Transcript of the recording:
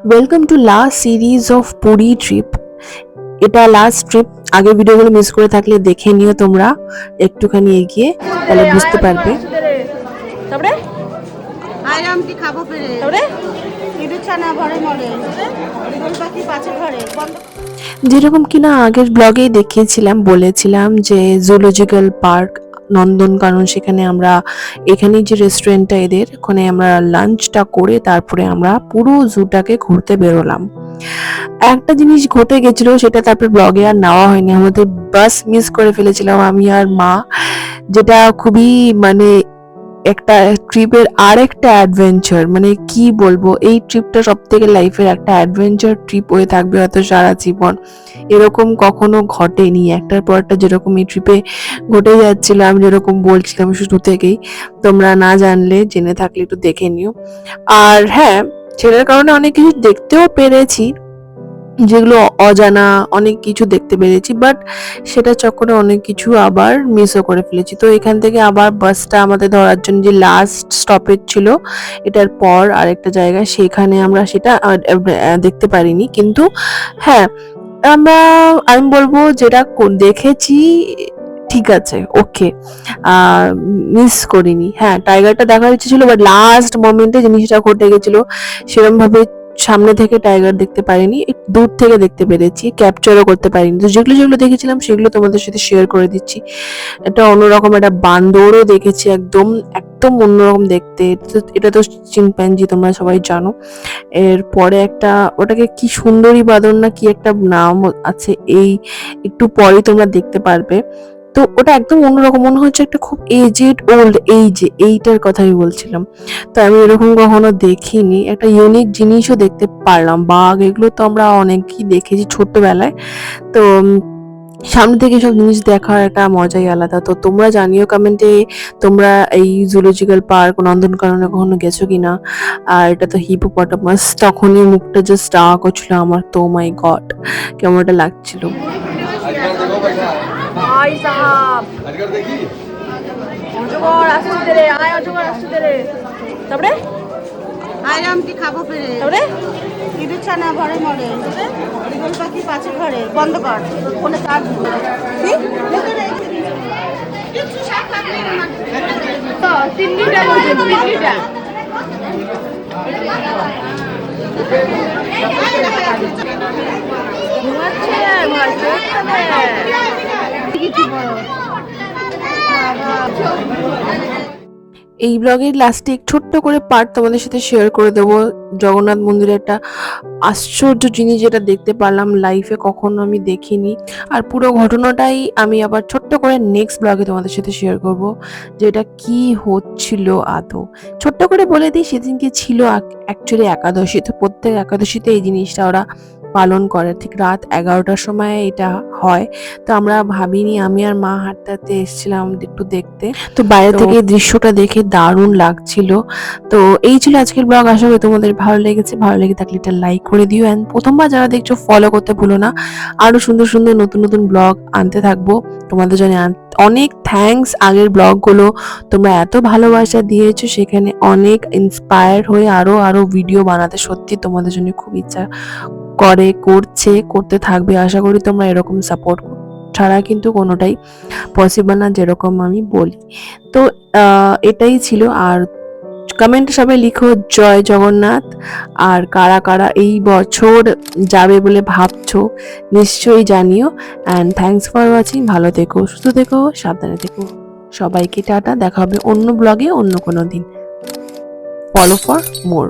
Welcome to last series of Puri trip. এটা last trip. আগের ভিডিওগুলো মিস করে থাকলে দেখে নিও তোমরা একটুখানি এগিয়ে, তাহলে বুঝতে পারবে। তারপরে আইরাম কি খাবো পেরে তারপরে ইঁদুর ছানা ঘরে মরে ইঁদুর পাখি পাছে ঘরে যেরকম কিনা আগের ব্লগেই দেখিয়েছিলাম, বলেছিলাম যে জুলজিক্যাল পার্ক নন্দনকানন, সেখানে আমরা এখানেই যে রেস্টুরেন্টটা এদের, ওখানে আমরা লাঞ্চটা করে তারপরে আমরা পুরো জুটাকে ঘুরতে বেরোলাম। একটা জিনিস ঘটে গেছিল, সেটা তারপর ব্লগে আর নেওয়া হয়নি, আমাদের বাস মিস করে ফেলেছিলাম আমি আর মা, যেটা খুবই মানে একটা ট্রিপের আর একটা অ্যাডভেঞ্চার, মানে কি বলবো, এই ট্রিপটা সব থেকে লাইফের একটা অ্যাডভেঞ্চার ট্রিপ হয়ে থাকবে হয়তো সারা জীবন। এরকম কখনো ঘটেনি, একটার পর একটা যেরকম এই ট্রিপে ঘটে যাচ্ছিল, আমি যেরকম বলছিলাম শুরু থেকেই, তোমরা না জানলে জেনে থাকলে একটু দেখে নিও। আর হ্যাঁ, ছেলের কারণে অনেক কিছু দেখতেও পেরেছি, যেগুলো অজানা অনেক কিছু দেখতে পেরেছি, বাট সেটা চক্করে অনেক কিছু আবার মিসও করে ফেলেছি। তো এখান থেকে আবার বাসটা আমাদের ধরার জন্য যে লাস্ট স্টপেজ ছিল, এটার পর আরেকটা জায়গা, সেখানে আমরা সেটা দেখতে পারিনি। কিন্তু হ্যাঁ, আমি বলবো যেটা দেখেছি ঠিক আছে, ওকে, মিস করিনি। হ্যাঁ, টাইগারটা দেখার ইচ্ছে ছিল, বাট লাস্ট মোমেন্টে জিনিসটা ঘটে গেছিল। সেরকম ভাবে সামনে থেকে টাইগার দেখতে পারিনি, একটু দূর থেকে দেখতে পেরেছি, ক্যাপচারও করতে পারিনি। তো যেগুলো যেগুলো দেখেছিলাম সেগুলো তোমাদের সাথে শেয়ার করে দিচ্ছি। এটা অন্যরকম একটা বান্দরও দেখেছি, একদম একদম অন্যরকম দেখতে। এটা তো চিম্প্যাঞ্জি, তোমরা সবাই জানো। এরপরে একটা, ওটাকে কি সুন্দরী বাঁদর না কি একটা নাম আছে, এই একটু পরেই তোমরা দেখতে পারবে। তো ওটা একদম অন্যরকম, মনে হচ্ছে একটা খুব এজেড ওল্ড, এই যে এইটার কথাই বলছিলাম। তো আমি এরকম কখনো দেখিনি, একটা ইউনিক জিনিসও দেখতে পারলাম। বাঘ এগুলো তো আমরা অনেকই দেখেছি ছোট্টবেলায়। তো সামনে থেকে সব জিনিস দেখার একটা মজাই আলাদা। তো তোমরা জানিও কমেন্টে, তোমরা এই জুলজিক্যাল পার্ক নন্দনকাননে কখনো গেছো কিনা। আর এটা তো হিপোপটামাস, তখনই মুখটা জাস্ট ডাক হচ্ছিল আমার, তো মাই গড কেমন একটা লাগছিল। ভাই সাহাব অজগর আসছে রে, আয় অজগর আসছে রে। তারপরে আইরাম কি খাবো পেরে তারপরে ইঁদুর ছানা ঘরে মরে ইঁদুর পাখি পাছে ঘরে বন্ধ কর ফোনে চার্জ কি তো 3 লিটার বলছেন 3 লিটার ঘুমাচ্ছে ভাই কিছু বড় এই ব্লগের লাস্টে এক ছোট্ট করে পার্ট তোমাদের সাথে শেয়ার করে দেবো। জগন্নাথ মন্দিরে একটা আশ্চর্য জিনিস যেটা দেখতে পারলাম, লাইফে কখনো আমি দেখিনি। আর পুরো ঘটনাটাই আমি আবার ছোট্ট করে নেক্সট ব্লগে তোমাদের সাথে শেয়ার করব, যে এটা কি হচ্ছিল আদৌ। ছোট্ট করে বলে দিই, সেদিনকে ছিল অ্যাকচুয়ালি একাদশী। তো প্রত্যেক একাদশীতে এই জিনিসটা ওরা পালন করে, ঠিক রাত 11টার সময় এটা হয়। তো আমরা ভাবিনি, আমি আর মা হাঁটতে হাঁটতে এসেছিলাম একটু দেখতে। তো বাইরে থেকে এই দৃশ্যটা দেখে দারুণ লাগছিল। তো এই ছিল আজকের ব্লগ, আশা করি তোমাদের ভালো লেগেছে। ভালো লেগে থাকলে এটা লাইক করে দিও, অ্যান্ড প্রথমবার যারা দেখছো ফলো করতে ভুলো না। আরো সুন্দর সুন্দর নতুন নতুন ব্লগ আনতে থাকবো তোমাদের জন্য। অনেক থ্যাঙ্কস, আগের ব্লগগুলো তোমরা এত ভালোবাসা দিয়েছো, সেখানে অনেক ইন্সপায়ার হয়ে আরো আরো ভিডিও বানাতে সত্যি তোমাদের জন্য খুব ইচ্ছা করতে থাকবে। আশা করি তোমরা এরকম সাপোর্ট ছাড়া কিন্তু কোনোটাই পসিবল না, যেরকম আমি বলি। তো এটাই ছিল। আর কমেন্টে সবাই লিখো জয় জগন্নাথ। আর কারা কারা এই বছর যাবে বলে ভাবছো নিশ্চয়ই জানিও। And thanks for watching. ভালো থেকো, সুস্থ থেকো, সাবধানে থেকো। সবাইকে টাটা, দেখা হবে অন্য ব্লগে অন্য কোনো দিন। Follow for more.